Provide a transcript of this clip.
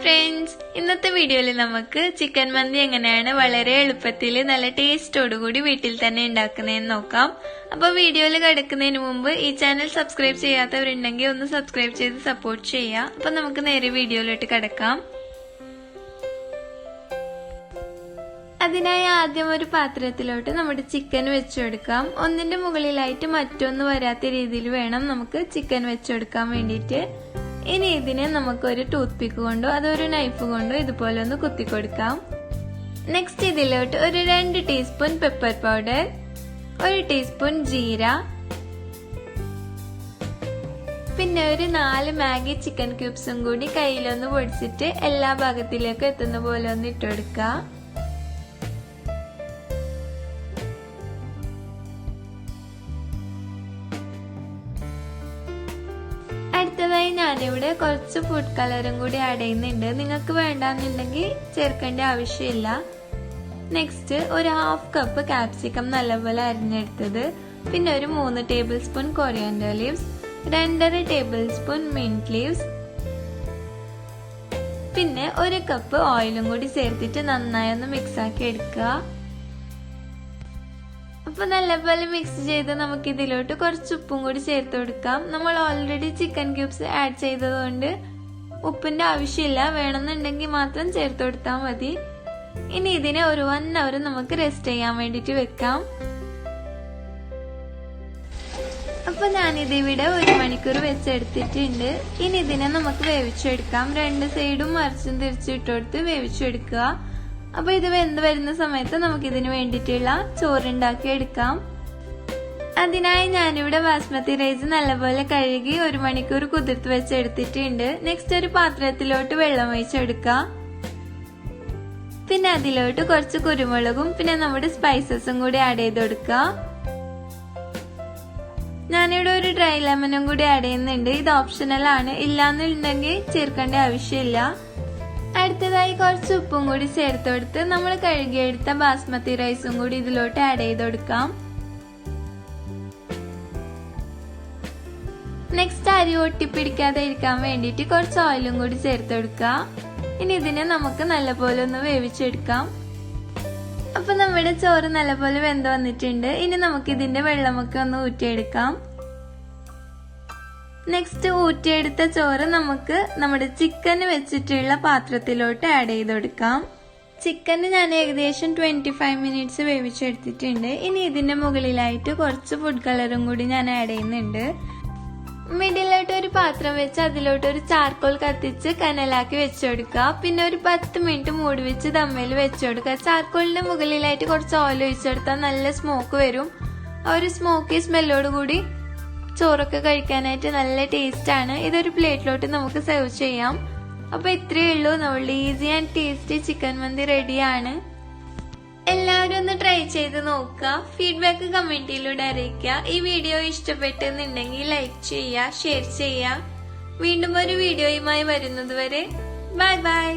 Friends, ഇന്നത്തെ വീഡിയോയിൽ നമുക്ക് ചിക്കൻ മന്തി എങ്ങനെയാണ് വളരെ എളുപ്പത്തിൽ നല്ല ടേസ്റ്റോടുകൂടി വീട്ടിൽ തന്നെ ഉണ്ടാക്കുന്നതെന്ന് നോക്കാം. അപ്പോൾ വീഡിയോയിൽ കിടക്കുന്നതിന് മുമ്പ് ഈ ചാനൽ സബ്സ്ക്രൈബ് ചെയ്യാത്തവരുണ്ടെങ്കിൽ ഒന്ന് സബ്സ്ക്രൈബ് ചെയ്ത് സപ്പോർട്ട് ചെയ്യാം. അപ്പോൾ നമുക്ക് നേരെ വീഡിയോയിലോട്ട് കിടക്കാം. അതിനായി ആദ്യം ഒരു പാത്രത്തിലോട്ട് നമ്മുടെ ചിക്കൻ വെച്ചുകൊടുക്കാം. ഒന്നിന്റെ മുകളിലായിട്ട് മറ്റൊന്ന് വരാത്ത രീതിയിൽ വേണം നമുക്ക് ചിക്കൻ വെച്ചുകൊടുക്കാൻ വേണ്ടിയിട്ട്. ഇനി ഇതിനെ നമുക്കൊരു ടൂത്ത് പിക്ക് കൊണ്ടോ അതൊരു നൈഫ് കൊണ്ടോ ഇതുപോലെ ഒന്ന് കുത്തിക്കൊടുക്കാം. നെക്സ്റ്റ് ഇതിലോട്ട് ഒരു 2 teaspoon pepper powder, 1 teaspoon jeera, പിന്നെ ഒരു 4 മാഗി ചിക്കൻ ക്യൂബ്സും കൂടി കയ്യിലൊന്ന് പൊടിച്ചിട്ട് എല്ലാ ഭാഗത്തിലേക്കും എത്തുന്ന പോലെ ഒന്ന് ഇട്ടുകൊടുക്കുക. അടുത്തതായി ഞാനിവിടെ കുറച്ച് ഫുഡ് കളറും കൂടി ആഡ് ചെയ്യുന്നുണ്ട്. നിങ്ങൾക്ക് വേണ്ടാന്നുണ്ടെങ്കിൽ ചേർക്കേണ്ട ആവശ്യമില്ല. നെക്സ്റ്റ് ഒരു 1/2 കപ്പ് കാപ്സിക്കം നല്ലപോലെ അരിഞ്ഞെടുത്തത്, പിന്നെ ഒരു 3 table spoon coriander leaves, 2.5 table spoon mint leaves, പിന്നെ 1 കപ്പ് ഓയിലും കൂടി ചേർത്തിട്ട് നന്നായി ഒന്ന് മിക്സ് ആക്കി എടുക്കുക. അപ്പൊ നല്ലപോലെ മിക്സ് ചെയ്ത് നമുക്ക് ഇതിലോട്ട് കുറച്ച് ഉപ്പും കൂടി ചേർത്ത് കൊടുക്കാം. നമ്മൾ ഓൾറെഡി ചിക്കൻ ക്യൂബ്സ് ആഡ് ചെയ്തതുകൊണ്ട് ഉപ്പിന്റെ ആവശ്യമില്ല, വേണമെന്നുണ്ടെങ്കിൽ മാത്രം ചേർത്ത് കൊടുത്താൽ മതി. ഇനി ഇതിനെ ഒരു 1 അവർ നമുക്ക് റെസ്റ്റ് ചെയ്യാൻ വേണ്ടിട്ട് വെക്കാം. അപ്പൊ ഞാനിത് ഇവിടെ 1 മണിക്കൂർ വെച്ചെടുത്തിട്ടുണ്ട്. ഇനി ഇതിനെ നമുക്ക് വേവിച്ചെടുക്കാം. 2 സൈഡും മറിച്ചും തിരിച്ചു ഇട്ടുകൊടുത്ത് വേവിച്ചെടുക്കുക. അപ്പൊ ഇത് വെന്ത് വരുന്ന സമയത്ത് നമുക്ക് ഇതിന് വേണ്ടിയിട്ടുള്ള ചോറുണ്ടാക്കി എടുക്കാം. അതിനായി ഞാനിവിടെ ബാസ്മതി റൈസ് നല്ലപോലെ കഴുകി 1 മണിക്കൂർ കുതിർത്ത് വെച്ചെടുത്തിട്ടുണ്ട്. നെക്സ്റ്റ് ഒരു പാത്രത്തിലോട്ട് വെള്ളം ഒഴിച്ചെടുക്കാം. പിന്നെ അതിലോട്ട് കുറച്ച് കുരുമുളകും പിന്നെ നമ്മുടെ സ്പൈസസും കൂടി ആഡ് ചെയ്ത് കൊടുക്കുക. ഞാനിവിടെ ഒരു ഡ്രൈ ലെമണും കൂടി ആഡ് ചെയ്യുന്നുണ്ട്. ഇത് ഓപ്ഷണൽ ആണ്, ഇല്ലാന്നുണ്ടെങ്കിൽ ചേർക്കേണ്ട ആവശ്യമില്ല. അടുത്തതായി കുറച്ച് ഉപ്പും കൂടി ചേർത്ത് കൊടുത്ത് നമ്മൾ കഴുകിയെടുത്ത ബാസ്മതി റൈസും കൂടി ഇതിലോട്ട് ആഡ് ചെയ്ത് കൊടുക്കാം. നെക്സ്റ്റ് അരി ഒട്ടിപ്പിടിക്കാതെ ഇരിക്കാൻ വേണ്ടിയിട്ട് കുറച്ച് ഓയിലും കൂടി ചേർത്ത് കൊടുക്കുക. ഇനി ഇതിനെ നമുക്ക് നല്ലപോലെ ഒന്ന് വേവിച്ചെടുക്കാം. അപ്പൊ നമ്മുടെ ചോറ് നല്ലപോലെ വെന്ത് വന്നിട്ടുണ്ട്. ഇനി നമുക്ക് ഇതിന്റെ വെള്ളമൊക്കെ ഒന്ന് ഊറ്റിയെടുക്കാം. നെക്സ്റ്റ് ഊറ്റിയെടുത്ത ചോറ് നമുക്ക് നമ്മുടെ ചിക്കന് വെച്ചിട്ടുള്ള പാത്രത്തിലോട്ട് ആഡ് ചെയ്ത് കൊടുക്കാം. ചിക്കന് ഞാൻ ഏകദേശം 25 മിനിറ്റ്സ് വേവിച്ചെടുത്തിട്ടുണ്ട്. ഇനി ഇതിന്റെ മുകളിലായിട്ട് കുറച്ച് ഫുഡ് കളറും കൂടി ഞാൻ ആഡ് ചെയ്യുന്നുണ്ട്. മിഡിലായിട്ട് ഒരു പാത്രം വെച്ച് അതിലോട്ട് ഒരു ചാർക്കോൾ കത്തിച്ച് കനലാക്കി വെച്ചുകൊടുക്കുക. പിന്നെ ഒരു 10 മിനിറ്റ് മൂടി വെച്ച് ദമ്മയിൽ വെച്ചുകൊടുക്കുക. ചാർക്കോളിന്റെ മുകളിലായിട്ട് കുറച്ച് ഓയിൽ ഒഴിച്ചെടുത്താൽ നല്ല സ്മോക്ക് വരും. ആ ഒരു സ്മോക്കി സ്മെല്ലോട് കൂടി ചോറൊക്കെ കഴിക്കാനായിട്ട് നല്ല ടേസ്റ്റ് ആണ്. ഇതൊരു പ്ലേറ്റിലോട്ട് നമുക്ക് സെർവ് ചെയ്യാം. അപ്പൊ ഇത്രയേ ഉള്ളൂ, നമ്മളുടെ ഈസി ആൻഡ് ടേസ്റ്റി ചിക്കൻ മന്തി റെഡിയാണ്. എല്ലാവരും ഒന്ന് ട്രൈ ചെയ്ത് നോക്കുക. ഫീഡ്ബാക്ക് കമന്റിലൂടെ അറിയിക്കുക. ഈ വീഡിയോ ഇഷ്ടപ്പെട്ടെന്നുണ്ടെങ്കിൽ ലൈക്ക് ചെയ്യുക, ഷെയർ ചെയ്യുക. വീണ്ടും ഒരു വീഡിയോയുമായി വരുന്നത് വരെ ബൈ ബൈ.